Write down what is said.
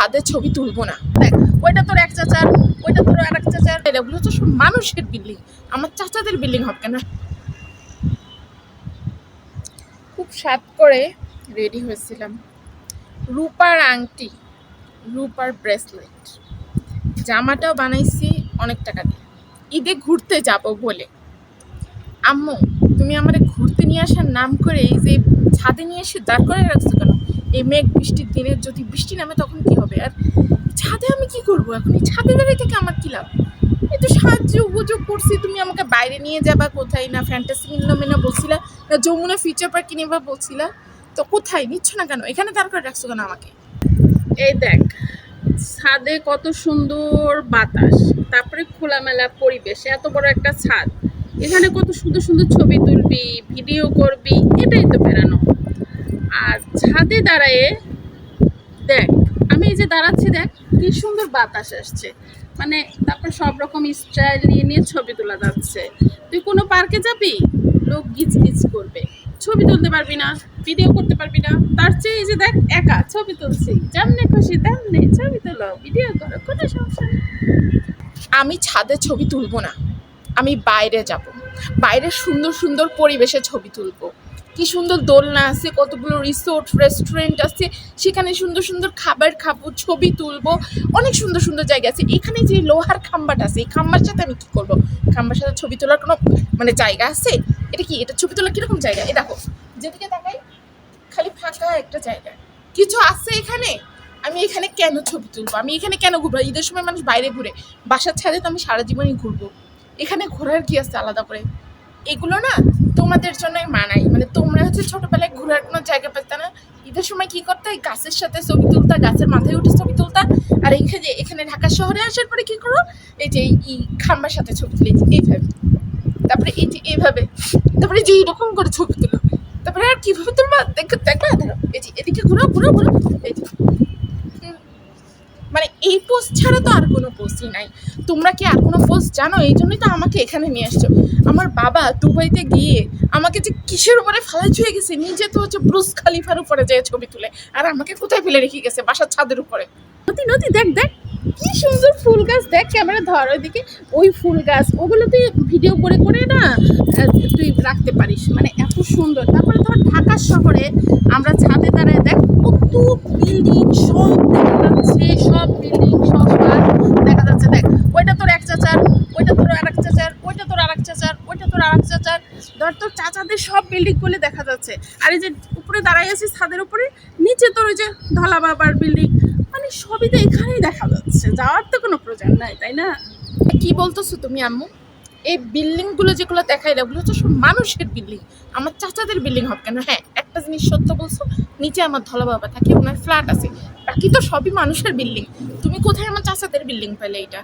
ছাদে ছবি তুলবো না। দেখ, ওইটা তোর এক চাচার, ওইটা তোর আর এক চাচার, এগুলো তো সব মানুষের বিল্ডিং, আমার চাচাদের বিল্ডিং হবে কেন? খুব স্বাদ করে রেডি হয়েছিলাম, রূপার আংটি, রূপার ব্রেসলেট, জামাটাও বানাইছি অনেক টাকা দিয়ে, ঈদে ঘুরতে যাব বলে। আম্মু, তুমি আমার ঘুরতে নিয়ে আসার নাম করে এই যে ছাদে নিয়ে এসে দাঁড় করে রাখছো কেন? এই মেঘ বৃষ্টির দিনে যদি বৃষ্টি নামে তখন কি হবে? আর ছাদে আমি কি করব এখন? এই ছাদে দাঁড়িয়ে থেকে আমার কি লাভ? একটু সাহায্য উপযোগ করছি, তুমি আমাকে বাইরে নিয়ে যাবা কোথায়, না ফ্যান্টাসি কিনলাম না বলছিলা, না যমুনা ফিউচার পার্ক কিনে বা বলছিলা, তো কোথায় নিচ্ছ না কেন? এখানে দাঁড় করে রাখছো কেন আমাকে? এই দেখ, ছাদে কত সুন্দর বাতাস, তারপরে খোলামেলা পরিবেশ, এত বড় একটা ছাদ, এখানে কত সুন্দর সুন্দর ছবি তুলবি, ভিডিও করবি, এটাই তো বেড়ানো। আর ছাদে দাঁড়ায়ে দেখ, আমি এই যে দাঁড়াচ্ছি, দেখ কি সুন্দর বাতাস আসছে, মানে তারপর সব রকম স্টাইল নিয়ে নিয়ে ছবি তোলা যাচ্ছে। তুই কোনো পার্কে যাবি, লোক গিজ গিজ করবে, ছবি তুলতে পারবি না, ভিডিও করতে পারবি না। তার চেয়ে এই যে দেখ, একা ছবি তুলছি, যেমনে খুশি তেমনি ছবি তোলো, ভিডিও করো, কোনো সমস্যা নেই। আমি ছাদে ছবি তুলবো না, আমি বাইরে যাব, বাইরে সুন্দর সুন্দর পরিবেশে ছবি তুলবো। কি সুন্দর দোলনা আছে, কতগুলো রিসোর্ট রেস্টুরেন্ট আছে, সেখানে সুন্দর সুন্দর খাবার খাবো, ছবি তুলবো, অনেক সুন্দর সুন্দর জায়গা আছে। এখানে যে লোহার খাম্বাটা আছে, এই খাম্বার সাথে আমি কি করবো? খাম্বার সাথে ছবি তোলার কোনো মানে জায়গা আছে? এটা কি, এটা ছবি তোলার কিরকম জায়গা? এ দেখো, যেদিকে তাকাই খালি ফাঁকা একটা জায়গা, কিছু আছে এখানে? আমি এখানে কেন ছবি তুলবো? আমি এখানে কেন ঘুরবো? ঈদের সময় মানুষ বাইরে ঘুরে, বাসার ছাদে তো আমি সারা জীবনই ঘুরবো, এখানে ঘোরার কি আছে আলাদা করে? এগুলো না তোমাদের জন্যই মানাই, মানে তোমরা হচ্ছে ছোটবেলায় ঘোরার কোনো জায়গা পেতে না, ঈদের সময় কি করতে, এই গাছের সাথে ছবি তুলতা, গাছের মাথায় উঠে ছবি তুলতা। আর এখানে ঢাকা শহরে আসার পরে কি করো, এই যে এই খাম্বার সাথে ছবি তুলে এইভাবে, তারপরে এই যে এইভাবে, তারপরে যে এইরকম করে ছবি তুলো, তারপরে আর কিভাবে তুলবা দেখবা ধরো, এই যে এদিকে ঘুরো ঘুরো ঘুরো, এই যে মানে এই পোস্ট ছাড়া তো আর কোনো পোস্টই নাই। তোমরা কি আর কোনো পোস্ট জানো? এই জন্যই তো আমাকে এখানে নিয়ে আসছো। আমার বাবা দুবাইতে গিয়ে আমাকে যে কিসের উপরে ফেলাই ছুঁয়ে গেছে, নিজে তো হচ্ছে ব্রুজ খালিফার উপরে যেয়ে ছবি তুলে, আর আমাকে কোথায় ফেলে রেখে গেছে? বাসার ছাদের উপরে। নদী নদী, দেখ দেখ কি সুন্দর ফুল গাছ, দেখ ক্যামেরা ধর ওইদিকে, ওই ফুল গাছ, ওগুলো তুই ভিডিও করে করে না তুই রাখতে পারিস, মানে এত সুন্দর। তারপরে ধর ঢাকা শহরে আমরা ছাদে দাঁড়ায় দেখ কত বিল্ডিং, সব দেখা যাচ্ছে, সব বিল্ডিং সব দেখা যাচ্ছে। দেখ, ওইটা তোর এক চাচার, ওইটা তোর আর এক চাচার, ওইটা তোর আর এক চাচার, ওইটা তোর আর এক চাচার, ধর তোর চাচাদের সব বিল্ডিং গুলো দেখা যাচ্ছে। আর এই যে উপরে দাঁড়াই আছিস ছাদের উপরে, নিচে তোর ওই যে ধলা বাবার বিল্ডিং, মানে সবই তো এখানেই দেখা যাচ্ছে, যাওয়ার তো কোনো প্রয়োজন নাই, তাই না? কি বলতেছো তুমি আম্মু? এই বিল্ডিংগুলো যেগুলো দেখাই, ওগুলো তো সব মানুষের বিল্ডিং, আমার চাচাদের বিল্ডিং হবে কেন? হ্যাঁ, একটা জিনিস সত্য বলছো, নিচে আমার ধলা বাবা থাকে, ওনার ফ্ল্যাট আছে, বাকি তো সবই মানুষের বিল্ডিং। তুমি কোথায় আমার চাচাদের বিল্ডিং পেলে এটা?